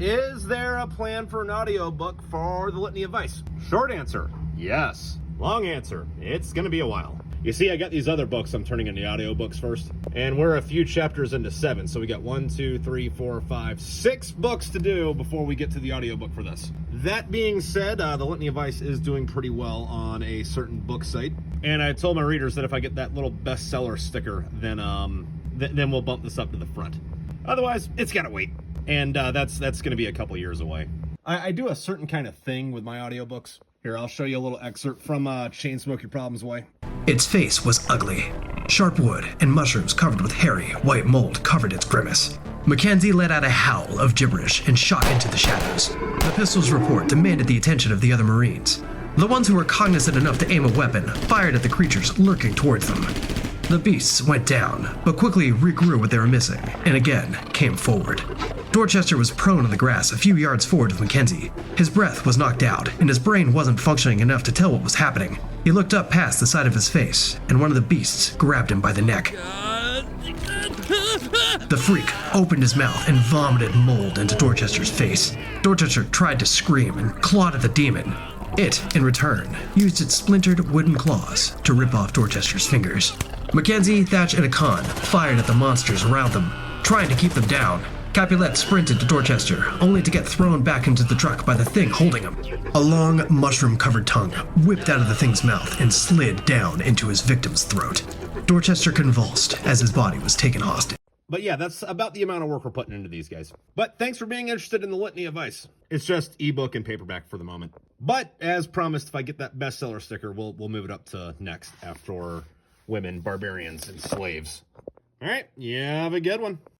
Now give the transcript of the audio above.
Is there a plan for an audiobook for The Litany of Vice? Short answer, yes. Long answer, it's gonna be a while. You see, I got these other books I'm turning into audiobooks first, and we're a few chapters into 7, so we got 1, 2, 3, 4, 5, 6 books to do before we get to the audiobook for this. That being said, The Litany of Vice is doing pretty well on a certain book site, and I told my readers that if I get that little bestseller sticker, then we'll bump this up to the front. Otherwise, it's gotta wait, and that's gonna be a couple years away. I do a certain kind of thing with my audiobooks. Here, I'll show you a little excerpt from Chainsmoke Your Problems Away. Its face was ugly. Sharp wood and mushrooms covered with hairy, white mold covered its grimace. Mackenzie let out a howl of gibberish and shot into the shadows. The pistol's report demanded the attention of the other Marines. The ones who were cognizant enough to aim a weapon fired at the creatures lurking towards them. The beasts went down, but quickly regrew what they were missing, and again came forward. Dorchester was prone on the grass a few yards forward of Mackenzie. His breath was knocked out, and his brain wasn't functioning enough to tell what was happening. He looked up past the side of his face, and one of the beasts grabbed him by the neck. The freak opened his mouth and vomited mold into Dorchester's face. Dorchester tried to scream and clawed at the demon. It, in return, used its splintered wooden claws to rip off Dorchester's fingers. Mackenzie, Thatch, and Akan fired at the monsters around them, trying to keep them down. Capulet sprinted to Dorchester, only to get thrown back into the truck by the thing holding him. A long, mushroom-covered tongue whipped out of the thing's mouth and slid down into his victim's throat. Dorchester convulsed as his body was taken hostage. But yeah, that's about the amount of work we're putting into these guys. But thanks for being interested in The Litany of Vice. It's just ebook and paperback for the moment. But as promised, if I get that bestseller sticker, we'll move it up to next after Women, Barbarians, and Slaves. All right, you have a good one.